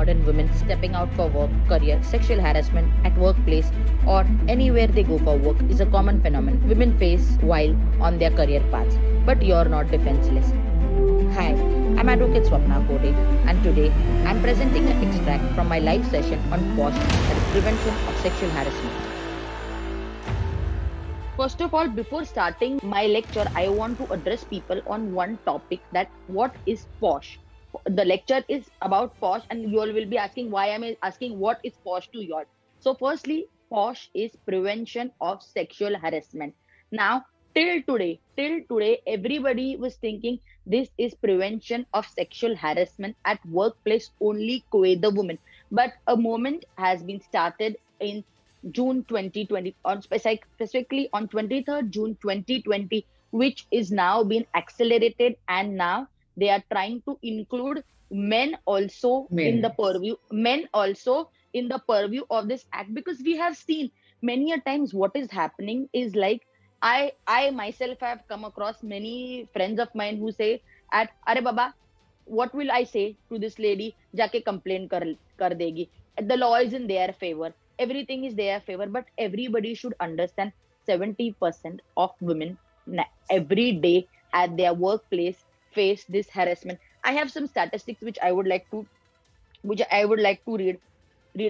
modern women stepping out for work, career, sexual harassment at workplace, or anywhere they go for work is a common phenomenon women face while on their career paths. But you're not defenseless. Hi, I'm Advocate Swapna Kode, and today I'm presenting an extract from my live session on POSH, that is prevention of sexual harassment. First of all, before starting my lecture, I want to address people on one topic, that what is POSH. The lecture is about POSH, and you all will be asking why I'm asking what is POSH to you all. So, firstly, POSH is prevention of sexual harassment. Now, till today, everybody was thinking this is prevention of sexual harassment at workplace only with the women. But a moment has been started in June 2020, on specifically on 23rd June 2020, which is now being accelerated, and now they are trying to include Men. men also in the purview of this act, because we have seen many a times what is happening is like, I myself have come across many friends of mine who say at Are Baba, what will I say to this lady? Jaake complain kar degi. The law is in their favor. Everything is their favor, but everybody should understand 70% of women every day at their workplace face this harassment. I have some statistics which I would like to read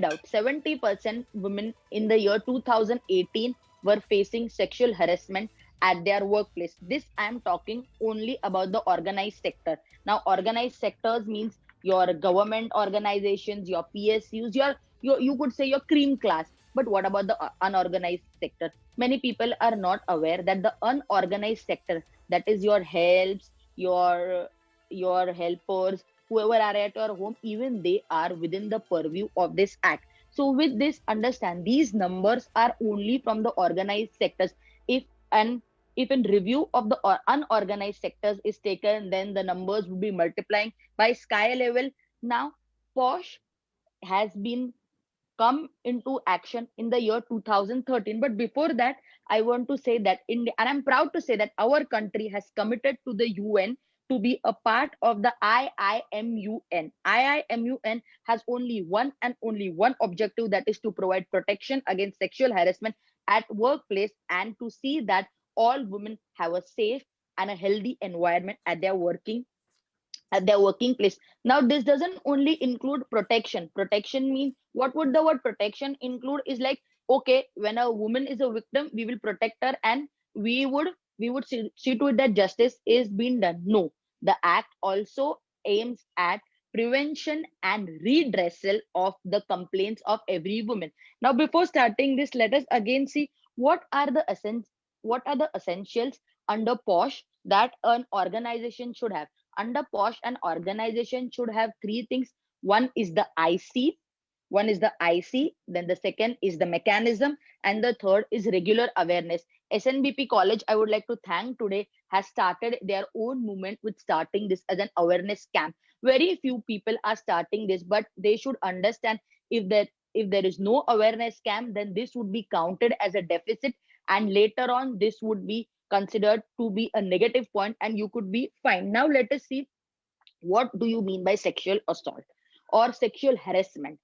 out. 70% women in the year 2018 were facing sexual harassment at their workplace. This I am talking only about the organized sector. Now, organized sectors means your government organizations, your PSUs, your you could say your cream class. But what about the unorganized sector? Many people are not aware that the unorganized sector, that is your helps, your helpers, whoever are at your home, even they are within the purview of this act. So with this, understand these numbers are only from the organized sectors. If an if in review of the unorganized sectors is taken, then the numbers will be multiplying by sky level. Now, POSH has been come into action in the year 2013. But before that, I want to say that India, and I'm proud to say that our country has committed to the UN to be a part of the IIMUN. IIMUN has only one objective, that is to provide protection against sexual harassment at workplace, and to see that all women have a safe and a healthy environment at their working place. Now, this doesn't only include protection. Protection means, what would the word protection include is like, okay, when a woman is a victim, we will protect her, and we would see to it that justice is being done. No, the act also aims at prevention and redressal of the complaints of every woman. Now, before starting this, let us again see what are the essentials under POSH that an organization should have. Under POSH, an organization should have three things. One is the IC, then the second is the mechanism, and the third is regular awareness. SNBP College, I would like to thank today, has started their own movement with starting this as an awareness camp. Very few people are starting this, but they should understand, if there is no awareness camp, then this would be counted as a deficit, and later on this would be considered to be a negative point, and you could be fined. Now let us see, what do you mean by sexual assault or sexual harassment?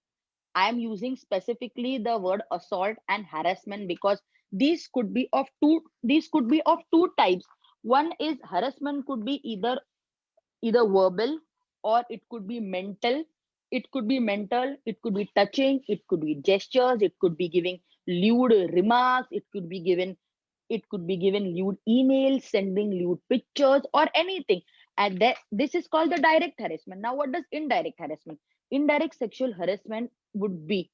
I am using specifically the word assault and harassment because these could be of two types. One is harassment, could be either verbal, or it could be touching, it could be gestures, it could be giving lewd remarks, it could be given lewd emails, sending lewd pictures, or anything. And that this is called the direct harassment. Now, what does indirect harassment? Indirect sexual harassment would be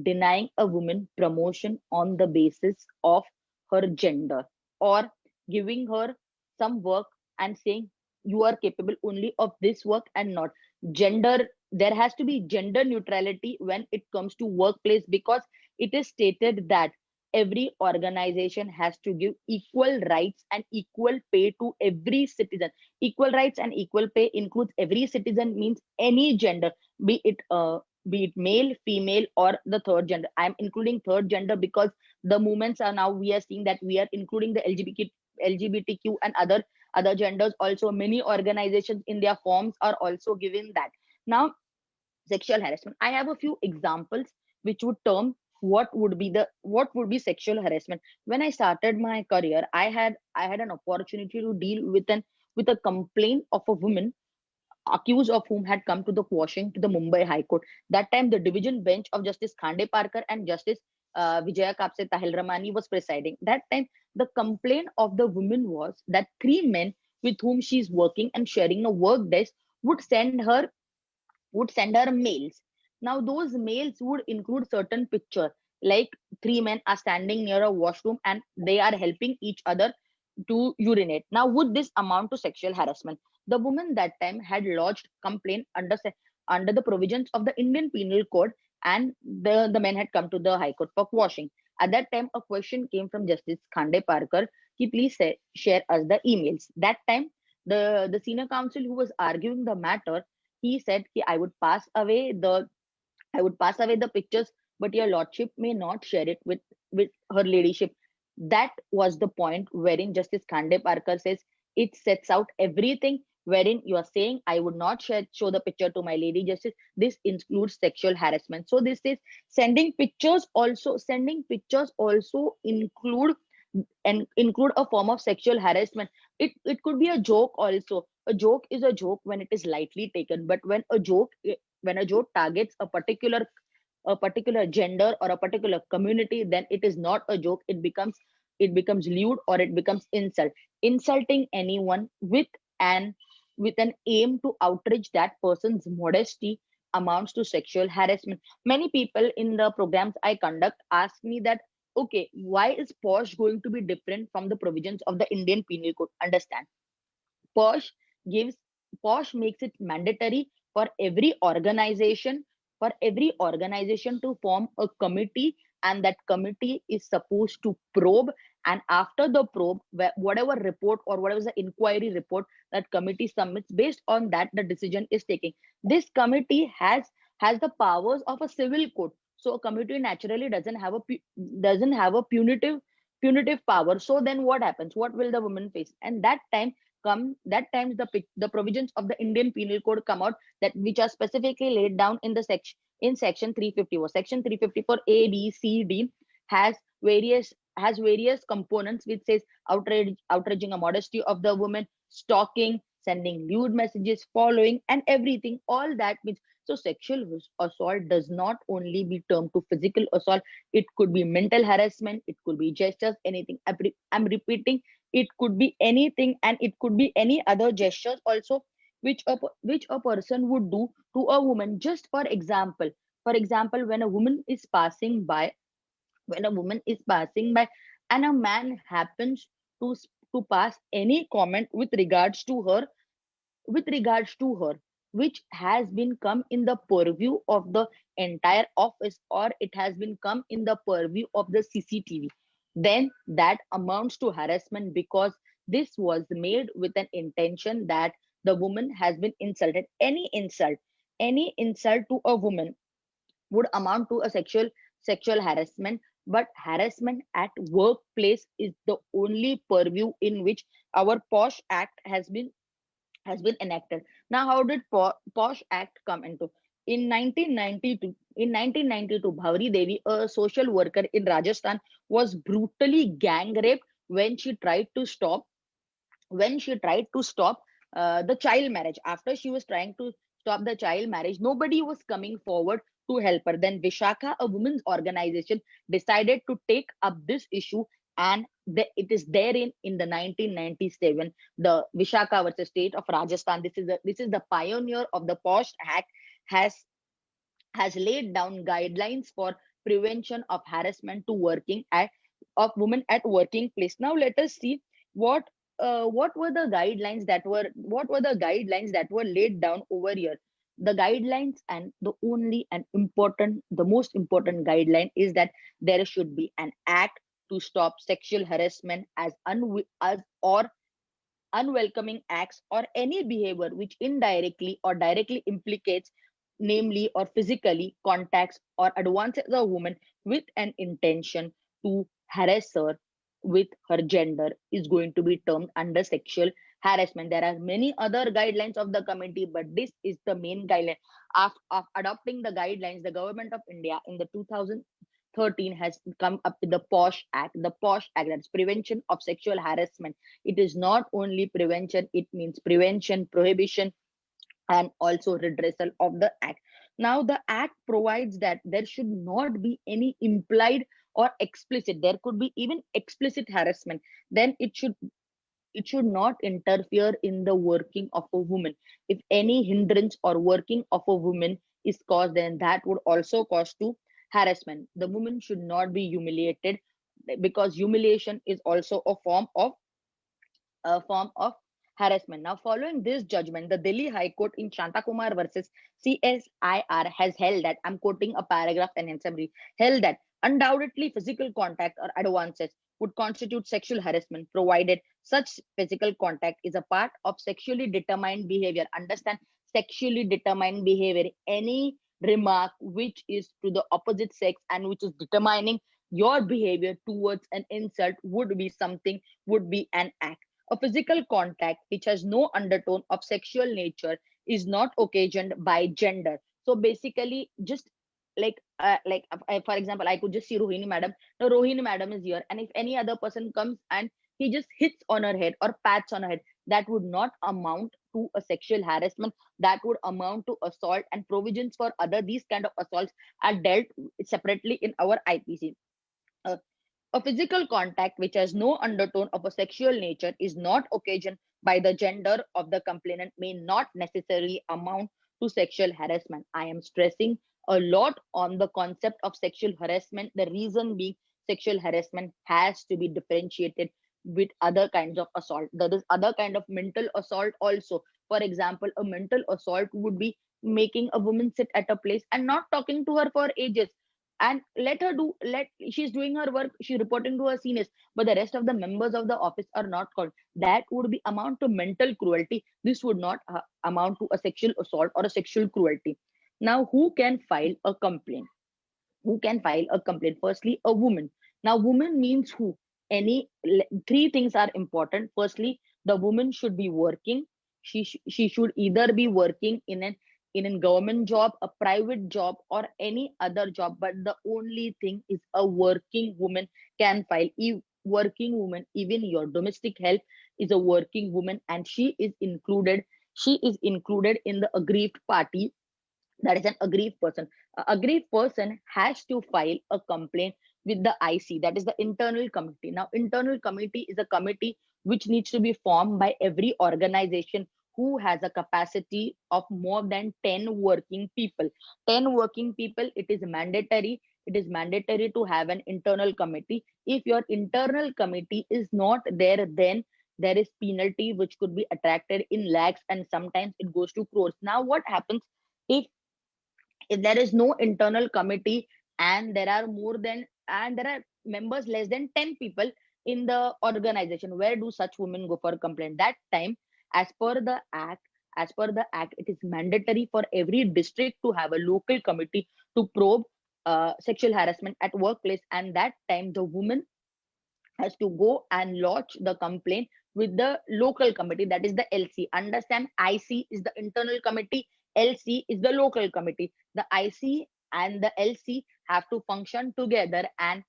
denying a woman promotion on the basis of her gender, or giving her some work and saying you are capable only of this work and not gender. There has to be gender neutrality when it comes to workplace, because it is stated that every organization has to give equal rights and equal pay to every citizen. Equal rights and equal pay includes every citizen, means any gender, be it male, female, or the third gender. I'm including third gender because the movements are now, we are seeing that we are including the LGBTQ and other genders also. Many organizations in their forms are also given that. Now, sexual harassment. I have a few examples which would term what would be sexual harassment. When I started my career, I had an opportunity to deal with a complaint of a woman accused of whom had come to the quashing to the Mumbai High Court. That time, the division bench of Justice Khande Parkar and Justice Vijaya Kapse Tahil Ramani was presiding. That time, the complaint of the woman was that three men with whom she is working and sharing a work desk would send her mails. Now those mails would include certain picture, like three men are standing near a washroom and they are helping each other to urinate. Now, would this amount to sexual harassment? The woman that time had lodged complaint under the provisions of the Indian Penal Code, and the men had come to the High Court for quashing. At that time, a question came from Justice Khande Parkar, ki please share us the emails. That time, the senior counsel who was arguing the matter, he said ki I would pass away the pictures, but your lordship may not share it with her ladyship. That was the point wherein Justice Khande Parkar says it sets out everything, wherein you are saying I would not show the picture to my lady justice. This includes sexual harassment. So this is sending pictures also include a form of sexual harassment. It could be a joke also. A joke is a joke when it is lightly taken, but when a joke targets a particular gender or a particular community, then it is not a joke. It becomes lewd, or it becomes insulting anyone an with an aim to outrage that person's modesty amounts to sexual harassment. Many people in the programs I conduct ask me that, okay, why is posh going to be different from the provisions of the Indian Penal Code? Understand, Posh gives Posh makes it mandatory for every organization to form a committee, and that committee is supposed to probe. And after the probe, whatever report or whatever is the inquiry report that committee submits, based on that the decision is taken. This committee has the powers of a civil court. So a committee naturally doesn't have a punitive power. So then what happens? What will the woman face? And that times the provisions of the Indian Penal Code come out, that which are specifically laid down in section 354. Section 354 A, B, C, D has various components, which says outraging a modesty of the woman, stalking, sending lewd messages, following, and everything. All that means, so sexual assault does not only be termed to physical assault. It could be mental harassment, it could be gestures, anything. I'm repeating, it could be anything, and it could be any other gestures also, which a person would do to a woman. Just for example, when a woman is passing by and a man happens to to pass any comment with regards to her, which has been come in the purview of the entire office, or it has been come in the purview of the CCTV, then that amounts to harassment, because this was made with an intention that the woman has been insulted. Any insult to a woman would amount to a sexual harassment. But harassment at workplace is the only purview in which our posh act has been enacted. Now, how did Posh Act come into? In 1992, Bhavri Devi, a social worker in Rajasthan, was brutally gang raped when she tried to stop the child marriage. After she was trying to stop the child marriage, nobody was coming forward to help her. Then Vishaka, a women's organization, decided to take up this issue, and it is therein in the 1997, the Vishaka versus State of Rajasthan. This is the pioneer of the Posh Act, has has laid down guidelines for prevention of harassment to working at of women at working place. Now let us see what what were the guidelines that were laid down over here. The guidelines, and the most important guideline is that there should be an act to stop sexual harassment as or unwelcoming acts, or any behavior which indirectly or directly implicates, namely or physically contacts or advances a woman with an intention to harass her with her gender, is going to be termed under sexual harassment. There are many other guidelines of the committee, but this is the main guideline. Of adopting the guidelines, the government of India in the 2013 has come up with the POSH Act. The POSH Act, that's Prevention of Sexual Harassment. It is not only prevention, it means prevention, prohibition, and also redressal of the act. Now, the act provides that there should not be any implied or explicit, there could be even explicit harassment. Then it should not interfere in the working of a woman. If any hindrance or working of a woman is caused, then that would also cause to harassment. The woman should not be humiliated, because humiliation is also a form of harassment. Now, following this judgment, the Delhi High Court in Shantakumar versus CSIR has held that, I'm quoting a paragraph and summary, held that undoubtedly physical contact or advances would constitute sexual harassment, provided such physical contact is a part of sexually determined behavior. Understand, sexually determined behavior, any remark which is to the opposite sex and which is determining your behavior towards an insult would be something, would be an act. A physical contact which has no undertone of sexual nature is not occasioned by gender. So basically, just for example, I could just see Rohini madam. Now Rohini madam is here, and if any other person comes and he just hits on her head or pats on her head, that would not amount to a sexual harassment. That would amount to assault, and provisions for other these kind of assaults are dealt separately in our IPC. A physical contact which has no undertone of a sexual nature is not occasioned by the gender of the complainant may not necessarily amount to sexual harassment. I am stressing a lot on the concept of sexual harassment. The reason being, sexual harassment has to be differentiated with other kinds of assault. There is other kind of mental assault also. For example, a mental assault would be making a woman sit at a place and not talking to her for ages, and let she's doing her work, she's reporting to her seniors, but the rest of the members of the office are not called. That would be amount to mental cruelty. This would not amount to a sexual assault or a sexual cruelty. Now, who can file a complaint? Who can file a complaint? Firstly, a woman. Now, woman means who? Three things are important. Firstly, the woman should be working. She should either be working in a government job, a private job, or any other job. But the only thing is, a working woman can file. Working woman, even your domestic help is a working woman, and she is included. She is included in the aggrieved party, that is an aggrieved person. A aggrieved person has to file a complaint with the IC, that is the internal committee. Now, internal committee is a committee which needs to be formed by every organization who has a capacity of more than 10 working people. 10 working people, it is mandatory. It is mandatory to have an internal committee. If your internal committee is not there, then there is penalty which could be attracted in lakhs, and sometimes it goes to crores. Now, what happens if there is no internal committee, and there are members less than 10 people in the organization? Where do such women go for complaint? That time, as per the act it is mandatory for every district to have a local committee to probe sexual harassment at workplace, and that time the woman has to go and lodge the complaint with the local committee, that is the LC. Understand, IC is the internal committee, LC is the local committee. The IC and the LC have to function together, and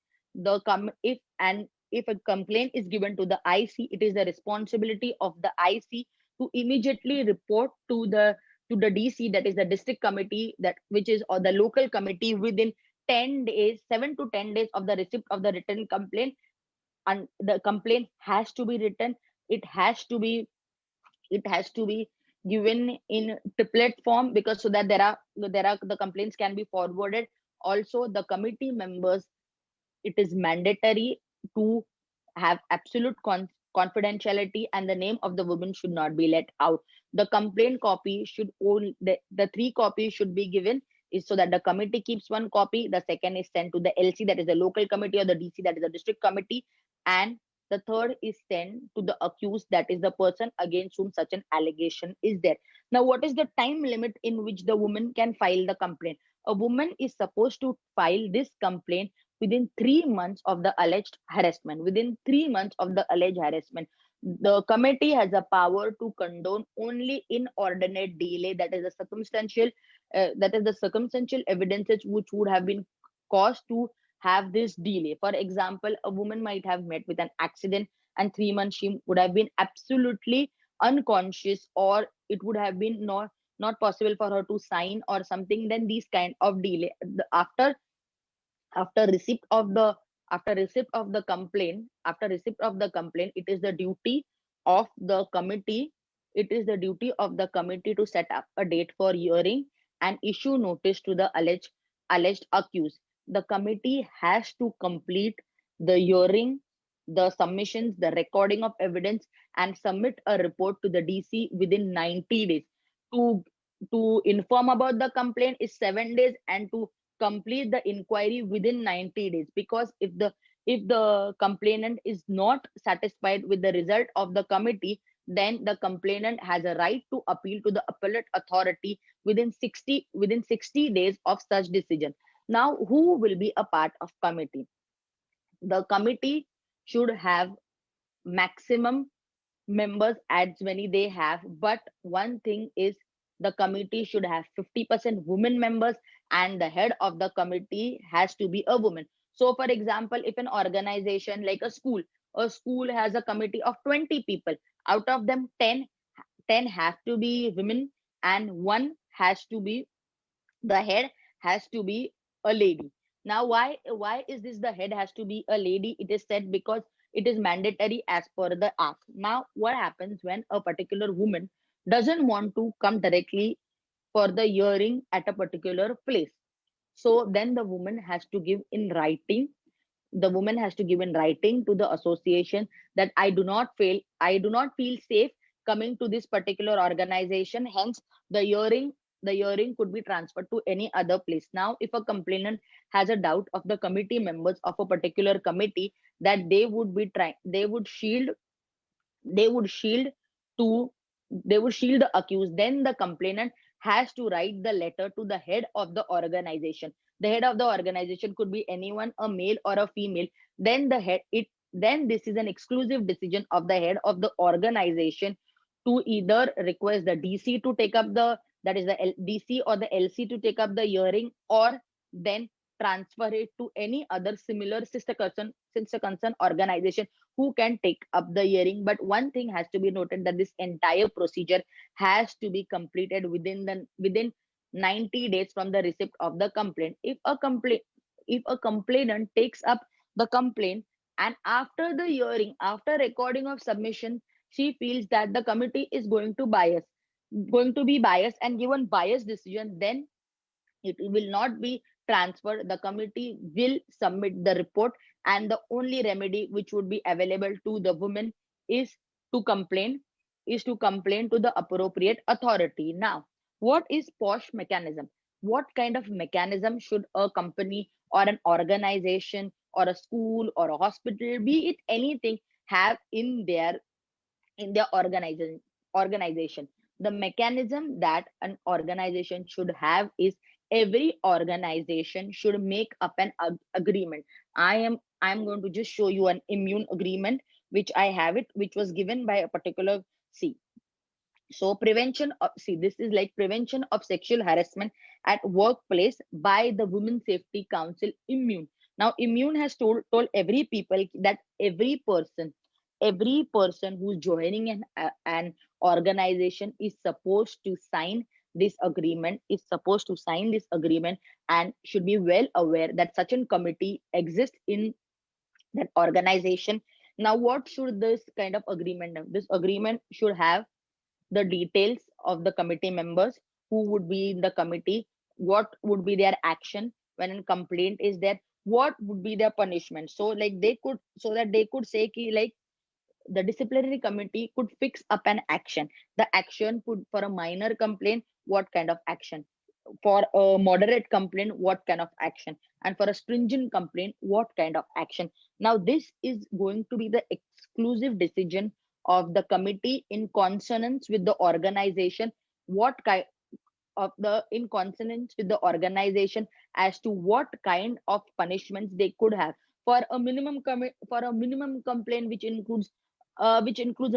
if a complaint is given to the IC, it is the responsibility of the IC to immediately report to the DC, that is the district committee, that which is, or the local committee, within 10 days, 7 to 10 days of the receipt of the written complaint. And the complaint has to be written. It has to be it has to be given in triplet form, because so that there are the complaints can be forwarded. Also, the committee members, it is mandatory to have absolute confidentiality, and the name of the woman should not be let out. The complaint copy should only the three copies should be given, is so that the committee keeps one copy, the second is sent to the LC, that is the local committee, or the DC, that is the district committee, and the third is sent to the accused, that is the person against whom such an allegation is there. Now, what is the time limit in which the woman can file the complaint? A woman is supposed to file this complaint within 3 months of the alleged harassment. Within 3 months of the alleged harassment, the committee has a power to condone only inordinate delay, that is a circumstantial that is the circumstantial evidences which would have been caused to have this delay. For example, a woman might have met with an accident and 3 months she would have been absolutely unconscious, or it would have been not possible for her to sign or something. Then these kind of delay, after receipt of the after receipt of the complaint, it is the duty of the committee to set up a date for hearing and issue notice to the alleged accused. The committee has to complete the hearing, the submissions, the recording of evidence, and submit a report to the DC within 90 days. To to inform about the complaint is 7 days, and to complete the inquiry within 90 days. Because if the complainant is not satisfied with the result of the committee, then the complainant has a right to appeal to the appellate authority within 60 days of such decision. Now, who will be a part of committee? The committee should have maximum members as many they have, but one thing is, the committee should have 50% women members, and the head of the committee has to be a woman. So for example, if an organization like a school has a committee of 20 people, out of them 10 have to be women, and one has to be, the head has to be a lady. Now, why is this the head has to be a lady? It is said because it is mandatory as per the act. Now, what happens when a particular woman doesn't want to come directly for the hearing at a particular place? So then the woman has to give in writing to the association that I do not feel safe coming to this particular organization. Hence, the hearing the hearing could be transferred to any other place. Now, if a complainant has a doubt of the committee members of a particular committee, that they would shield to they would shield the accused, then the complainant has to write the letter to the head of the organization. The head of the organization could be anyone, a male or a female. Then this is an exclusive decision of the head of the organization to either request the DC to take up the that is the DC or the LC to take up the hearing, or then transfer it to any other similar sister concern organization who can take up the hearing. But one thing has to be noted, that this entire procedure has to be completed within 90 days from the receipt of the complaint. If a complainant takes up the complaint, and after the hearing, after recording of submission, she feels that the committee is going to be biased and given biased decision, then it will not be transferred. The committee will submit the report, and the only remedy which would be available to the woman is to complain to the appropriate authority. Now, what is posh mechanism? What kind of mechanism should a company or an organization or a school or a hospital, be it anything, have in their organization? The mechanism that an organization should have is, every organization should make up an agreement. I am going to just show you an immune agreement, which I have it, which was given by a particular. See, so this is like prevention of sexual harassment at workplace by the Women Safety Council, immune. Now, immune has told every people that every person who's joining an organization is supposed to sign this agreement, and should be well aware that such a committee exists in that organization. Now, what should this kind of agreement have? This agreement should have the details of the committee members, who would be in the committee, what would be their action when a complaint is there, what would be their punishment. So that they could say ki, like, the disciplinary committee could fix up an action. The action could, for a minor complaint, what kind of action, for a moderate complaint, what kind of action, and for a stringent complaint, what kind of action. Now, this is going to be the exclusive decision of the committee, in consonance with the organization, what kind in consonance with the organization, as to what kind of punishments they could have. For a minimum complaint, which includes a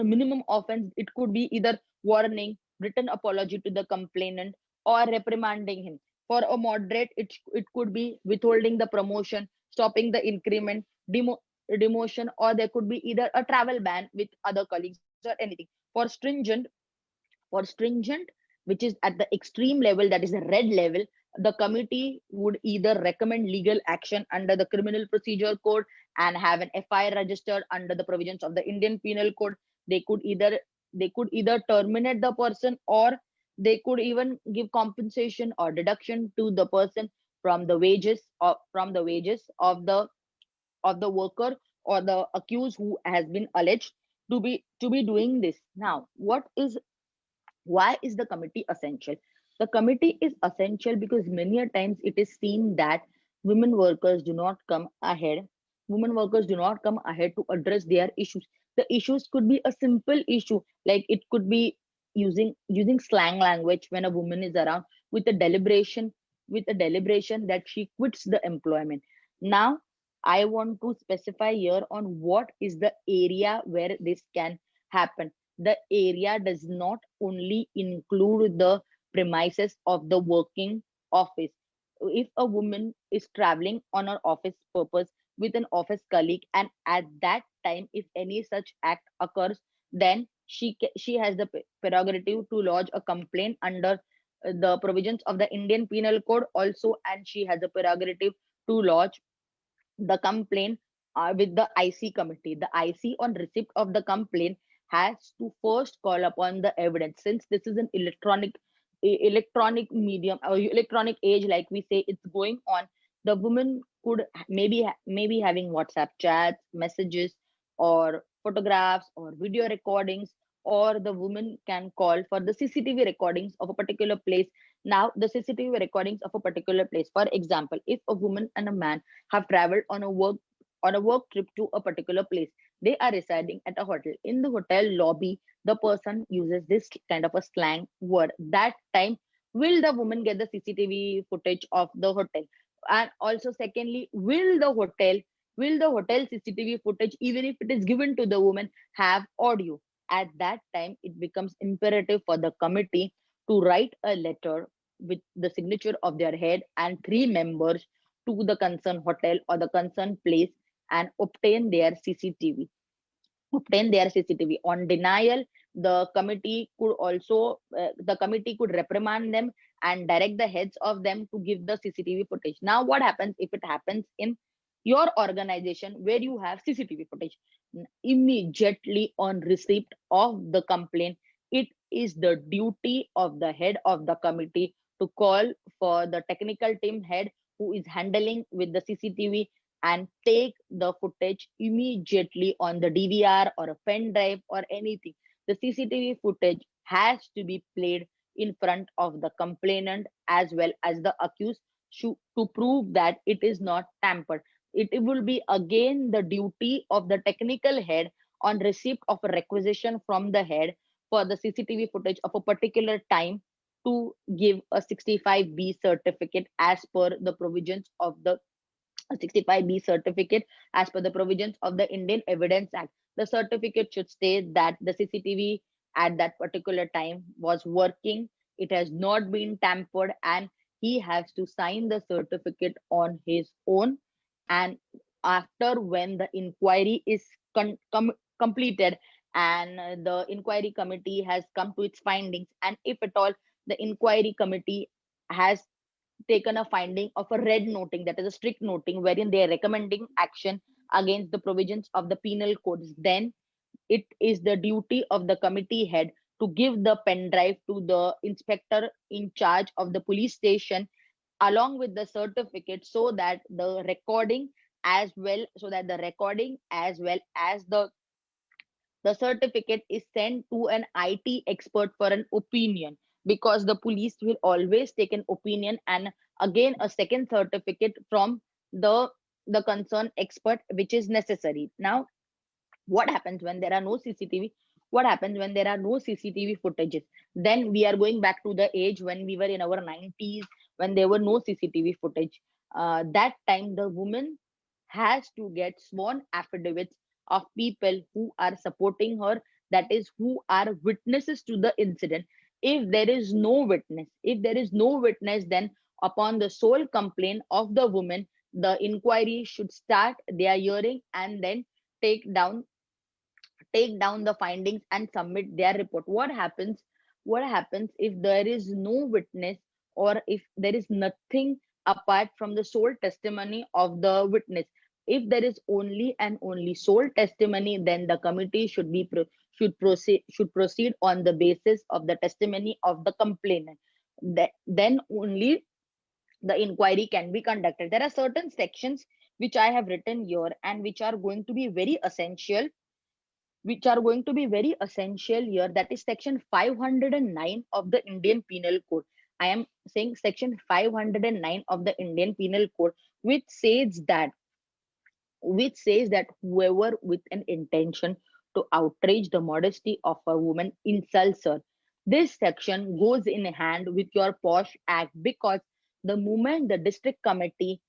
minimum offense, it could be either warning, written apology to the complainant, or reprimanding him. For a moderate, it could be withholding the promotion, stopping the increment, demotion, or there could be either a travel ban with other colleagues or anything. For stringent, which is at the extreme level, that is the red level, the committee would either recommend legal action under the Criminal Procedure Code and have an FIR registered under the provisions of the Indian Penal Code. They could either terminate the person, or they could even give compensation or deduction to the person from the wages of the worker or the accused who has been alleged to be doing this. Now, why is the committee essential? The committee is essential because many a times it is seen that women workers do not come ahead. Women workers do not come ahead to address their issues. The issues could be a simple issue, like it could be using slang language when a woman is around, with a deliberation that she quits the employment. Now, I want to specify here on what is the area where this can happen. The area does not only include the premises of the working office. If a woman is traveling on her office purpose with an office colleague, and at that time, if any such act occurs, then she has the prerogative to lodge a complaint under the provisions of the Indian Penal Code also, and she has the prerogative to lodge the complaint with the IC committee. The IC, on receipt of the complaint, has to first call upon the evidence. Since this is an electronic medium or electronic age, like we say, it's going on. The woman could maybe having WhatsApp chats, messages, or photographs or video recordings, or the woman can call for the CCTV recordings of a particular place. Now, the CCTV recordings of a particular place. For example, if a woman and a man have traveled on a work trip to a particular place, they are residing at a hotel. In the hotel lobby, the person uses this kind of a slang word. That time, will the woman get the CCTV footage of the hotel? And also, secondly, will the hotel CCTV footage, even if it is given to the woman, have audio? At that time, it becomes imperative for the committee to write a letter with the signature of their head and three members to the concerned hotel or the concerned place, and obtain their CCTV. On denial, the committee could reprimand them and direct the heads of them to give the CCTV footage. Now, what happens if it happens in your organization where you have CCTV footage? Immediately on receipt of the complaint, it is the duty of the head of the committee to call for the technical team head who is handling with the CCTV, and take the footage immediately on the DVR or a pen drive or anything. The CCTV footage has to be played in front of the complainant as well as the accused, to prove that it is not tampered. It will be again the duty of the technical head, on receipt of a requisition from the head for the CCTV footage of a particular time, to give a 65B certificate as per the provisions of the 65B certificate, as per the provisions of the Indian Evidence Act. The certificate should state that the CCTV at that particular time was working, it has not been tampered, and he has to sign the certificate on his own. And after, when the inquiry is completed, and the inquiry committee has come to its findings, and if at all the inquiry committee has taken a finding of a red noting, that is a strict noting, wherein they are recommending action against the provisions of the penal codes, then it is the duty of the committee head to give the pen drive to the inspector in charge of the police station, along with the certificate, so that the recording as well as the certificate is sent to an IT expert for an opinion, because the police will always take an opinion and again a second certificate from the the concerned expert, which is necessary. Now, what happens when there are no CCTV? What happens when there are no CCTV footages? Then we are going back to the age when we were in our 90s, when there were no CCTV footage. That time, the woman has to get sworn affidavits of people who are supporting her, that is, who are witnesses to the incident. if there is no witness, then upon the sole complaint of the woman, the inquiry should start their hearing, and then take down the findings and submit their report. What happens if there is no witness, or if there is nothing apart from the sole testimony of the witness? If there is only and only sole testimony, then the committee should proceed on the basis of the testimony of the complainant. Then only the inquiry can be conducted. There are certain sections which I have written here, and which are going to be very essential here. That is section 509 of the Indian Penal Code. I am saying section 509 of the Indian Penal Code, which says that whoever with an intention to outrage the modesty of a woman insults her. This section goes in hand with your POSH Act, because the moment the district committee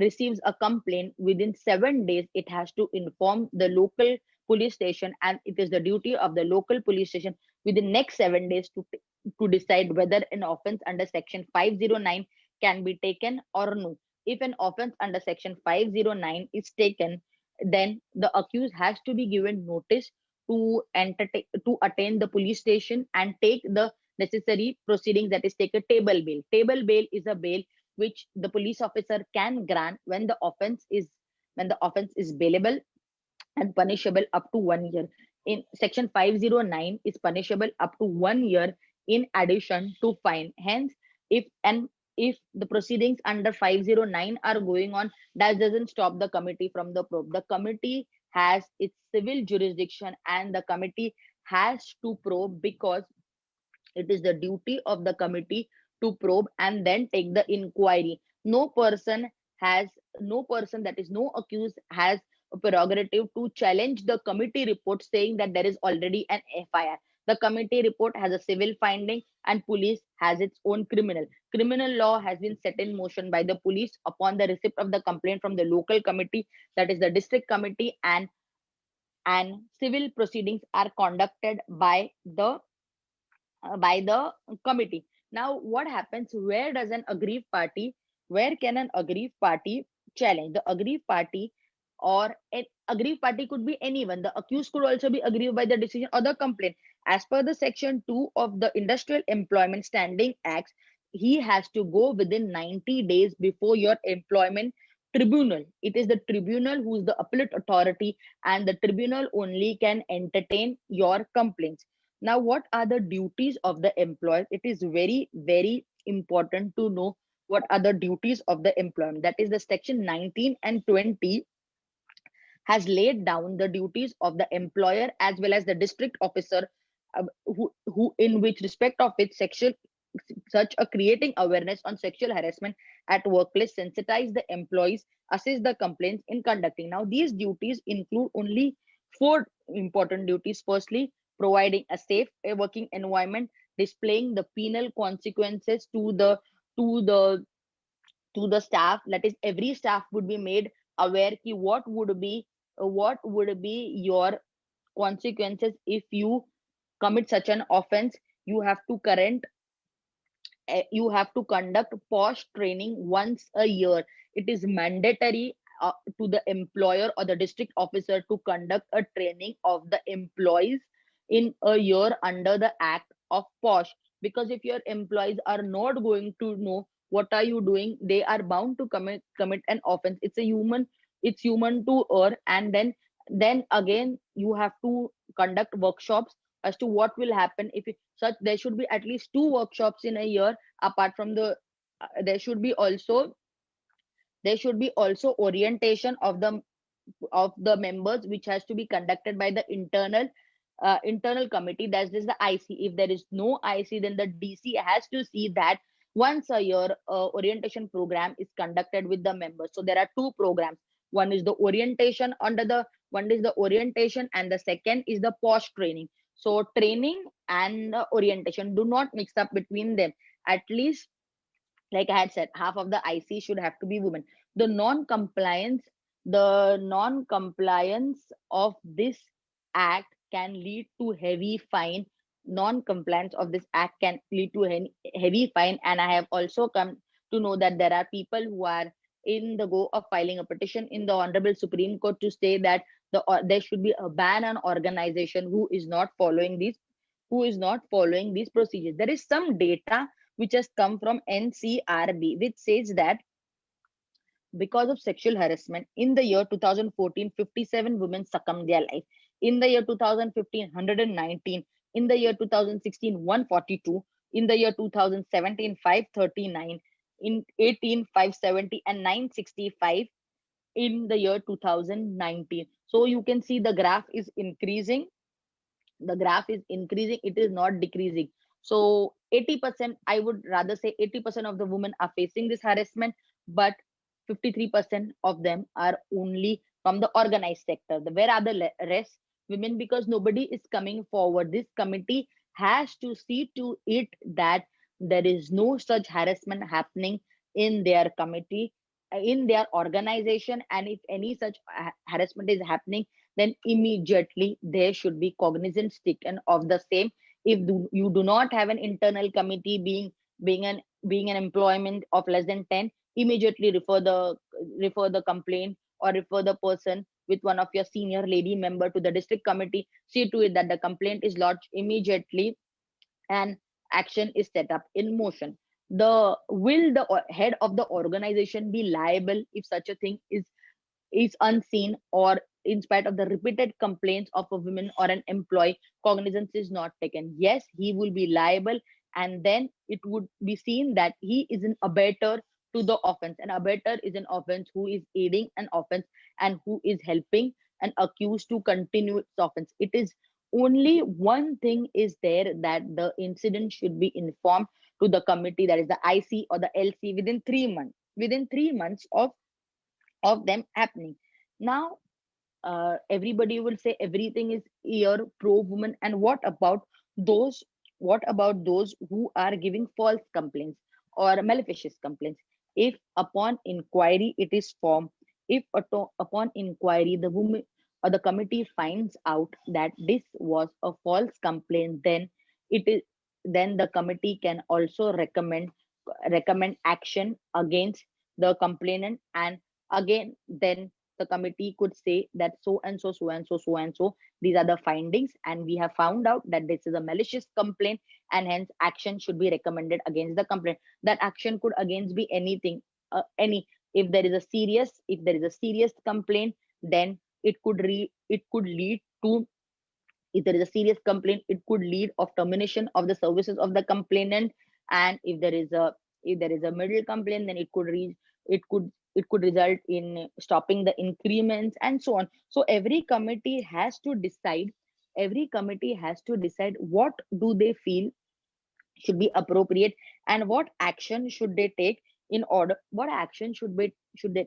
receives a complaint, within 7 days it has to inform the local police station, and it is the duty of the local police station within next 7 days to decide whether an offense under section 509 can be taken or no. If an offense under section 509 is taken, then the accused has to be given notice to attend the police station and take the necessary proceedings, that is, take a table bail. Table bail is a bail which the police officer can grant when the offense is bailable and punishable up to 1 year. In section 509 is punishable up to 1 year in addition to fine. Hence, if the proceedings under 509 are going on, that doesn't stop the committee from the probe. The committee has its civil jurisdiction, and the committee has to probe, because it is the duty of the committee to probe and then take the inquiry. No accused has a prerogative to challenge the committee report, saying that there is already an FIR. The committee report has a civil finding, and police has its own criminal. Criminal law has been set in motion by the police upon the receipt of the complaint from the local committee, that is the district committee, and civil proceedings are conducted by the committee. Now, what happens? Where can an aggrieved party challenge? The aggrieved party, or an aggrieved party could be anyone. The accused could also be aggrieved by the decision or the complaint. As per the section 2 of the Industrial Employment Standing Acts, he has to go within 90 days before your employment tribunal. It is the tribunal who is the appellate authority, and the tribunal only can entertain your complaints. Now, what are the duties of the employer? It is very, very important to know what are the duties of the employer. That is, the section 19 and 20 has laid down the duties of the employer as well as the district officer, who in which respect of its sexual such a creating awareness on sexual harassment at workplace, sensitize the employees, assist the complaints in conducting. Now, these duties include only four important duties. Firstly, providing a safe working environment, displaying the penal consequences to the to the staff. That is, every staff would be made aware ki what would be your consequences if you commit such an offense. You have to conduct POSH training once a year. It is mandatory to the employer or the district officer to conduct a training of the employees in a year under the act of POSH. Because if your employees are not going to know what are you doing, they are bound to commit an offense. It's human to err. And then again, you have to conduct workshops as to what will happen if such. There should be at least two workshops in a year. Apart from the there should be also orientation of the members, which has to be conducted by the internal committee. That is the IC. If there is no IC, then the DC has to see that once a year orientation program is conducted with the members. So there are two programs. One is the orientation, and the second is the post training. So training and orientation, do not mix up between them. At least, like I had said, half of the IC should have to be women. The non-compliance of this act can lead to heavy fine. non-compliance of this act can lead to a heavy fine. And I have also come to know that there are people who are in the go of filing a petition in the Honorable Supreme Court to say that there should be a ban on organization who is not following these procedures. There is some data which has come from NCRB which says that because of sexual harassment in the year 2014, 57 women succumbed their life. In the year 2015, 119. In the year 2016, 142. In the year 2017, 539. In 18, 570 and 965 in the year 2019. So you can see the graph is increasing. The graph is increasing. It is not decreasing. So 80%, I would rather say 80% of the women are facing this harassment, but 53% of them are only from the organized sector. Where are the rest? Women, because nobody is coming forward. This committee has to see to it that there is no such harassment happening in their committee, in their organization. And if any such harassment is happening, then immediately there should be cognizance taken of the same. If you do not have an internal committee being an employment of less than 10, immediately refer the complaint or refer the person with one of your senior lady member to the district committee. See to it that the complaint is lodged immediately and action is set up in motion. The head of the organization be liable if such a thing is unseen, or in spite of the repeated complaints of a woman or an employee, cognizance is not taken? Yes, he will be liable, and then it would be seen that he is an abettor to the offense. An abettor is an offense who is aiding an offense and who is helping an accused to continue its offense. It is only one thing is there, that the incident should be informed to the committee, that is the IC or the LC, within 3 months. Within 3 months of them happening. Now, everybody will say everything is here pro woman, and those what about those who are giving false complaints or malicious complaints? If upon inquiry it is formed, if upon inquiry the woman or the committee finds out that this was a false complaint, then it is then the committee can also recommend action against the complainant. And again, then the committee could say that so and so, so and so, so and so, these are the findings, and we have found out that this is a malicious complaint, and hence action should be recommended against the complaint. That action could against be anything, any if there is a serious complaint, then it could lead to, if there is a serious complaint, it could lead of termination of the services of the complainant. And if there is a middle complaint, then it could result in stopping the increments and so on. So every committee has to decide what do they feel should be appropriate, and what action should they take, what action should they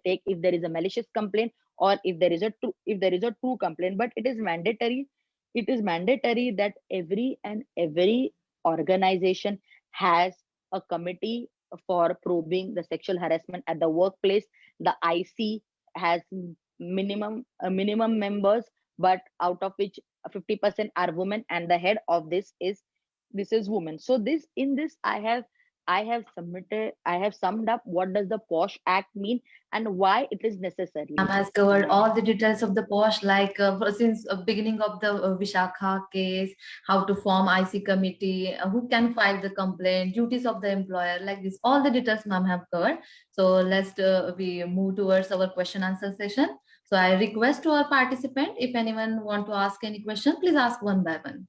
take if there is a malicious complaint, or if there is a true complaint. But it is mandatory that every organization has a committee for probing the sexual harassment at the workplace. The IC has minimum members, but out of which 50% are women, and the head of this is women. So this I have summed up what does the POSH Act mean and why it is necessary. Has covered all the details of the POSH, like since beginning of the Vishakha case, how to form IC committee, who can file the complaint, duties of the employer, like this. All the details ma'am have covered. So let's we move towards our question answer session. So I request to our participant, if anyone want to ask any question, please ask one by one.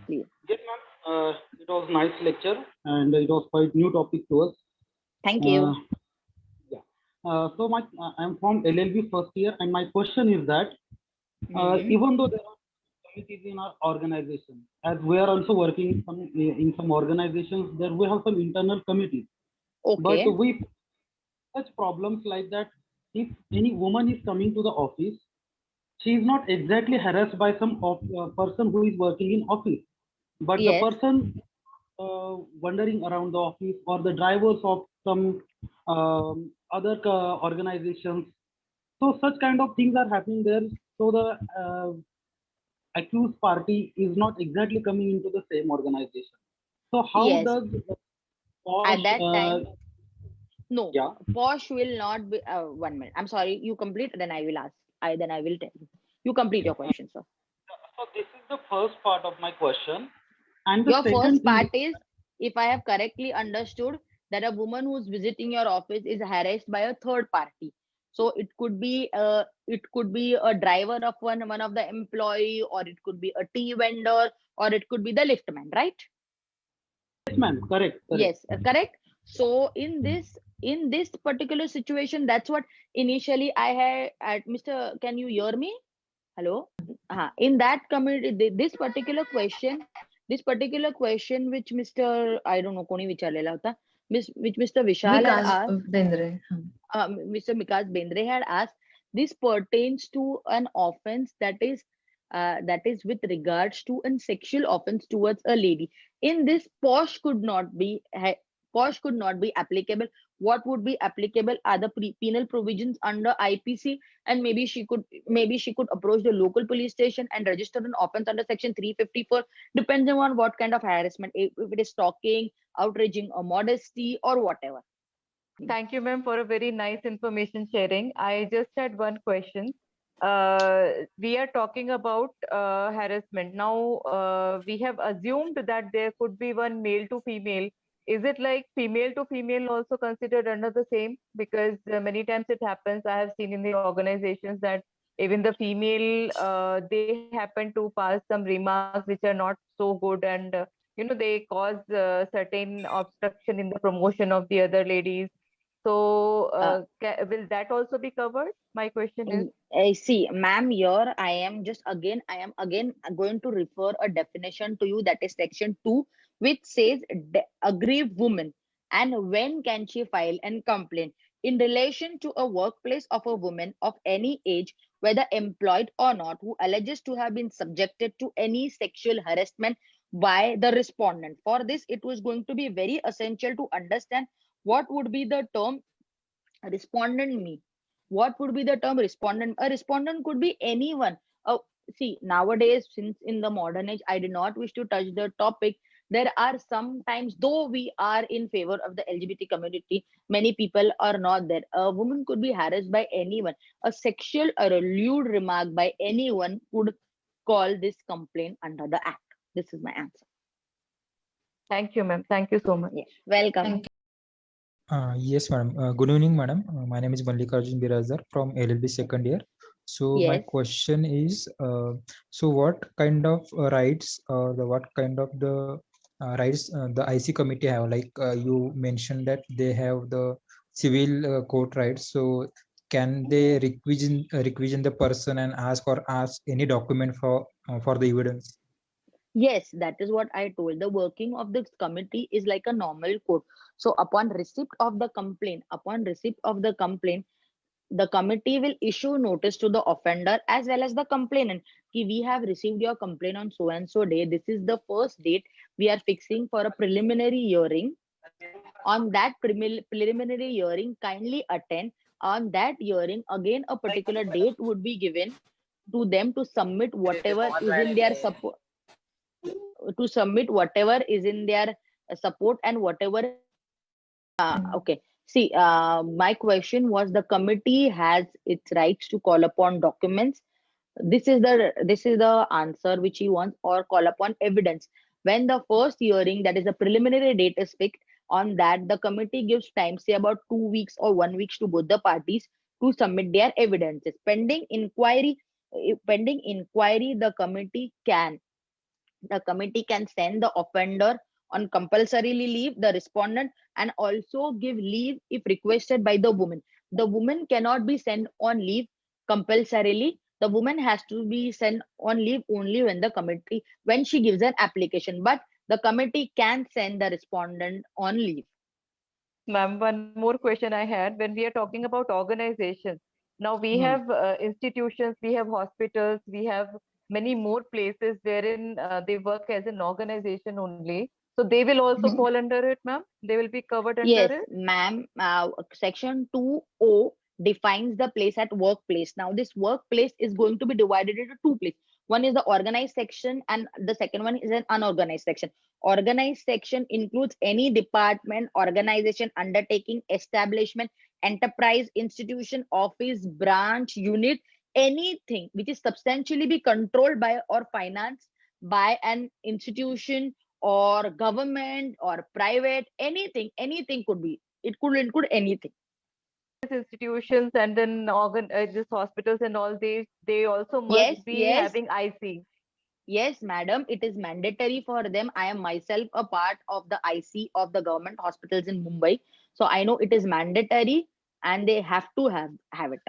Please. Yes, ma'am. It was nice lecture, and it was quite new topic to us. Thank you. So I'm from LLB first year, and my question is that even though there are committees in our organization, as we are also working in some organizations, there we have some internal committees. Okay. But we such problems like that. If any woman is coming to the office, she is not exactly harassed by some person who is working in office, but Yes. the person wandering around the office, or the drivers of some other organizations. So such kind of things are happening there. So accused party is not exactly coming into the same organization. So how Yes, does POSH, at that time, no, yeah, Posh will not be. 1 minute. I'm sorry. You complete, then I will ask. Then I will tell you. You complete your question, sir. so this is the first part of my question. And the Your second first thing, part is, if I have correctly understood, that a woman who's visiting your office is harassed by a third party. So it could be a driver of one of the employee, or it could be a tea vendor, or it could be the liftman, right? yes, ma'am, correct, correct. Yes, correct. So in this particular situation, that's what initially I had at Mr. Can you hear me? Hello? In that community, this particular question which Mr. I don't know, कोणी विचारलेला होता, which Mr. Vishal had Vikas asked, Bendre. Mr. Vikas Bendre had asked, this pertains to an offense that is with regards to a sexual offense towards a lady. In this, posh could not be applicable. What would be applicable are the penal provisions under IPC, and maybe she could approach the local police station and register an offense under section 354, depending on what kind of harassment, if it is stalking, outraging or modesty, or whatever. Thank you, ma'am, for a very nice information sharing. I just had one question. We are talking about harassment. Now, we have assumed that there could be one male to female. Is it like female to female also considered under the same? Because many times it happens, I have seen in the organizations that even the female, they happen to pass some remarks which are not so good, and they cause certain obstruction in the promotion of the other ladies. So, will that also be covered? My question is. I see, ma'am, here I am again going to refer a definition to you, that is section 2, which says aggrieved woman, and when can she file and complain in relation to a workplace of a woman of any age, whether employed or not, who alleges to have been subjected to any sexual harassment by the respondent. For this, it was going to be very essential to understand what would be the term respondent me. What would be the term respondent? A respondent could be anyone. See, nowadays, since in the modern age, I did not wish to touch the topic. There are sometimes, though we are in favor of the LGBT community, many people are not there. A woman could be harassed by anyone. A sexual or a lewd remark by anyone could call this complaint under the act. This is my answer. Thank you, ma'am. Thank you so much. Yes, welcome. Thank Yes, madam. Good evening, madam. My name is Mallikarjun Birazar from LLB second year. So my Yes. question is, so what kind of rights or what kind of the rights the IC committee have? Like you mentioned that they have the civil court rights. So can they requisition the person and ask any document for the evidence? Yes, that is what I told. The working of this committee is like a normal court. So upon receipt of the complaint, the committee will issue notice to the offender as well as the complainant. We have received your complaint on so and so day. This is the first date we are fixing for a preliminary hearing. On that preliminary hearing, kindly attend. On that hearing, again a particular date would be given to them to submit whatever is in their support, support and whatever. Okay. See, my question was, the committee has its rights to call upon documents. This is the answer which he wants, or call upon evidence. When the first hearing, that is the preliminary date, is fixed, on that the committee gives time, say about 2 weeks or 1 week, to both the parties to submit their evidences. Pending inquiry, the committee can send the offender on compulsorily leave, the respondent, and also give leave if requested by the woman. The woman cannot be sent on leave compulsorily. The woman has to be sent on leave only when she gives an application, but the committee can send the respondent on leave. Ma'am, one more question I had. When we are talking about organizations, now we have institutions, we have hospitals, we have many more places wherein they work as an organization only. So they will also fall under it, ma'am? They will be covered under Yes, it? ma'am. Section 2O defines the place at workplace. Now, this workplace is going to be divided into two places. One is the organized section, and the second one is an unorganized section. Organized section includes any department, organization, undertaking, establishment, enterprise, institution, office, branch, unit, anything which is substantially be controlled by or financed by an institution or government or private. Anything could be. It could include anything. Institutions and then just hospitals and all, they also must Yes, be yes. having IC. Yes, madam, it is mandatory for them. I am myself a part of the IC of the government hospitals in Mumbai. So I know it is mandatory and they have to have it.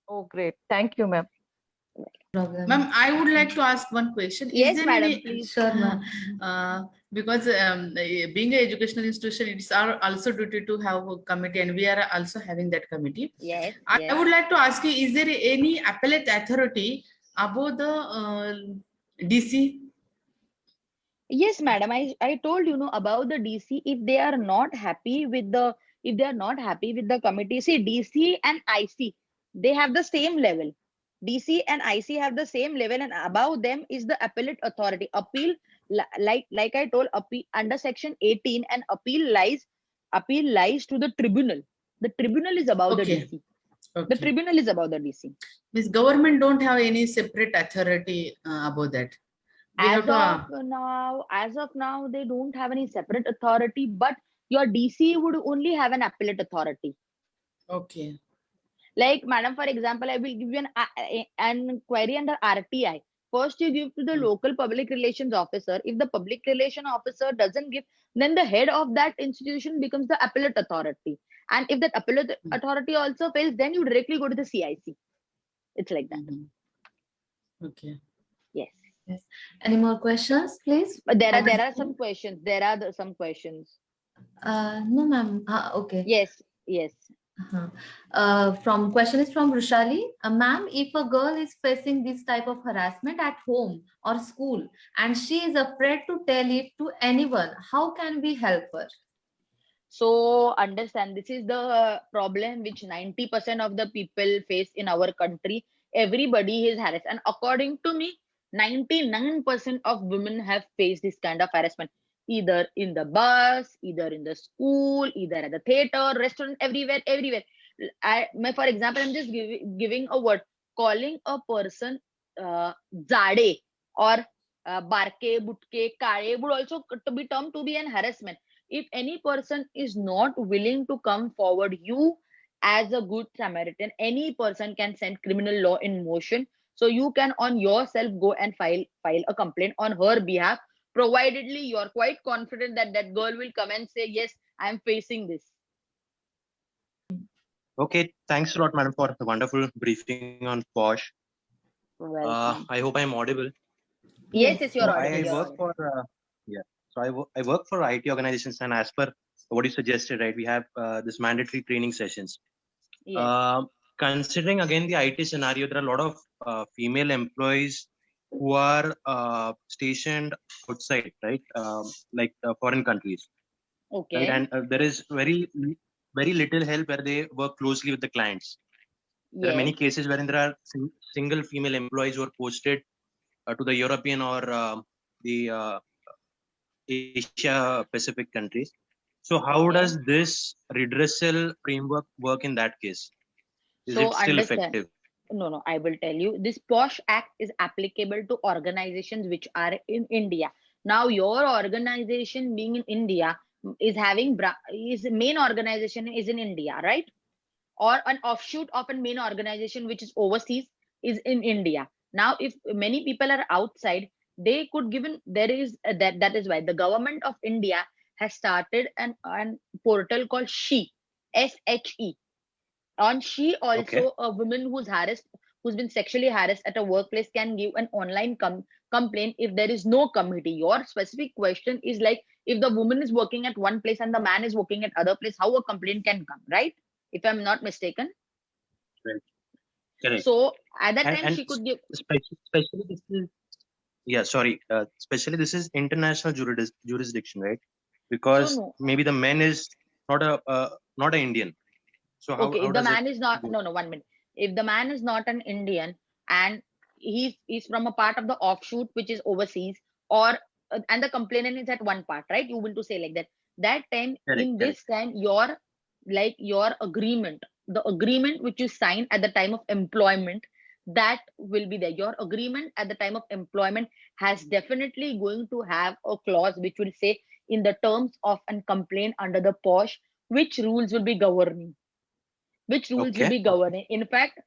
Oh, great. Thank you, ma'am. Problem. Ma'am, I would like to ask one question. Yes, there madam, any, please. Sure, ma'am. Because being an educational institution, it's our also duty to have a committee, and we are also having that committee. Yes, I yes. would like to ask you, is there any appellate authority above the DC? Yes, madam. I told you know about the DC. If they are not happy with the committee, see DC and IC, they have the same level. DC and IC have the same level, and above them is the appellate authority. Appeal, like I told, appeal under section 18, and appeal lies to the tribunal. The tribunal is above the Okay. DC. Okay. The tribunal is above the DC. Means government don't have any separate authority about that. We have As of now, they don't have any separate authority, but your DC would only have an appellate authority. Okay. Like, madam, for example, I will give you an query under RTI. First, you give to the local public relations officer. If the public relation officer doesn't give, then the head of that institution becomes the appellate authority. And if that appellate authority also fails, then you directly go to the CIC. It's like that. Okay. Yes. Any more questions, please? But there are some questions. Some questions. No, ma'am. Okay. Yes, yes. From question is from Rushali. Ma'am, if a girl is facing this type of harassment at home or school and she is afraid to tell it to anyone, how can we help her? So understand, this is the problem which 90% of the people face in our country. Everybody is harassed, and according to me, 99% of women have faced this kind of harassment, either in the bus, either in the school, either at the theater, restaurant, everywhere. For example, I'm just giving a word. Calling a person Zade or Barke, Butke, Kale would also be termed to be an harassment. If any person is not willing to come forward, you as a good Samaritan, any person can send criminal law in motion. So you can on yourself go and file a complaint on her behalf, providedly you're quite confident that that girl will come and say, yes, I'm facing this. Okay, thanks a lot, madam, for the wonderful briefing on POSH. Welcome. I hope I'm audible. Yes, it's your So audible. I you're work audible. for I work for IT organizations, and as per what you suggested, right, we have this mandatory training sessions. Yes. Considering again the IT scenario, there are a lot of female employees who are stationed outside, right, like foreign countries, Okay. right, and there is very little help where they work closely with the clients. There are many Yes. cases wherein there are single female employees who are posted to the European or the Asia Pacific countries. So how Okay. does this redressal framework work in that case? Is So it still understand. effective? No, I will tell you. This POSH Act is applicable to organizations which are in India. Now, your organization being in India is having main organization is in India, right? Or an offshoot of a main organization which is overseas is in India. Now, if many people are outside, they could given there is that is why the government of India has started an portal called SHE, SHE. On SHE also, Okay. a woman who's been sexually harassed at a workplace can give an online complaint if there is no committee. Your specific question is like, if the woman is working at one place and the man is working at other place, how a complaint can come, right? If I'm not mistaken. Right. Correct. So at that time And she could give. especially this is especially this is international jurisdiction, right? Because no. maybe the man is not an Indian. So Okay, how if the does it man is not go? no 1 minute. If the man is not an Indian and he's from a part of the offshoot which is overseas, or and the complainant is at one part, right? You want to say like that. That time, Correct, in this time, your agreement, the agreement which you sign at the time of employment, that will be there. Your agreement at the time of employment has definitely going to have a clause which will say, in the terms of and complaint under the POSH, which rules will be governing. Which rules will Okay. be governing. In fact,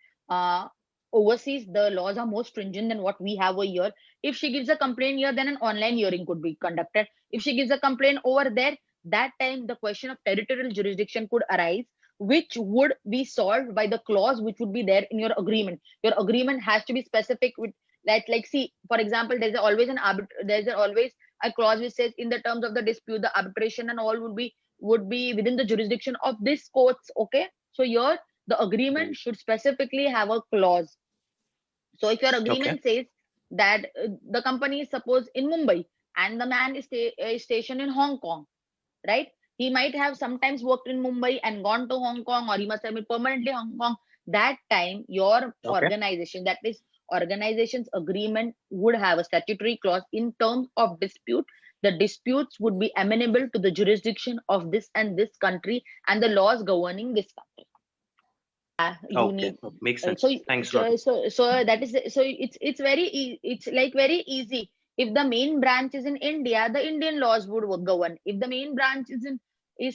overseas the laws are more stringent than what we have over here. If she gives a complaint here, then an online hearing could be conducted. If she gives a complaint over there, that time the question of territorial jurisdiction could arise, which would be solved by the clause which would be there in your agreement. Your agreement has to be specific with that. Like, see, for example, there's always always a clause which says, in the terms of the dispute, the arbitration and all would be within the jurisdiction of this courts. Okay, so here the agreement should specifically have a clause. So if your agreement says that the company is suppose in Mumbai and the man is stationed in Hong Kong, right? He might have sometimes worked in Mumbai and gone to Hong Kong, or he must have been permanently Hong Kong. That time, your organization, that is organization's agreement, would have a statutory clause in terms of dispute. The disputes would be amenable to the jurisdiction of this and this country and the laws governing this country. You need Makes sense. so Thanks a lot. so that is, so it's very it's like very easy. If the main branch is in India, the Indian laws would govern. If the main branch is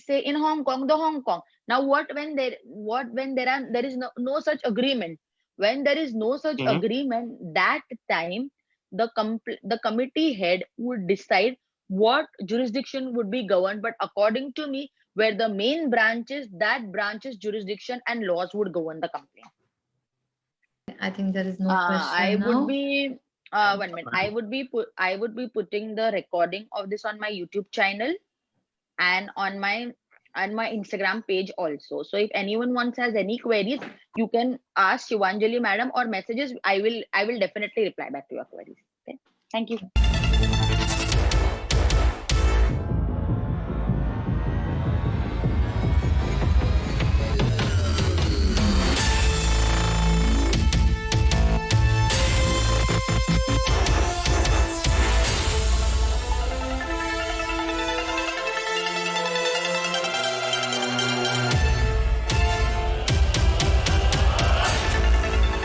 say in Hong Kong, the Hong Kong. Now there is no such agreement. When there is no such agreement, that time the committee head would decide what jurisdiction would be governed. But according to me, where the main branch is, that branch's jurisdiction and laws would govern the complaint. I think there is no question I now. would be 1 minute. I would be putting the recording of this on my YouTube channel and on my Instagram page also. So if anyone has any queries, you can ask Shivanjali madam or messages. I will definitely reply back to your queries. Okay. Thank you.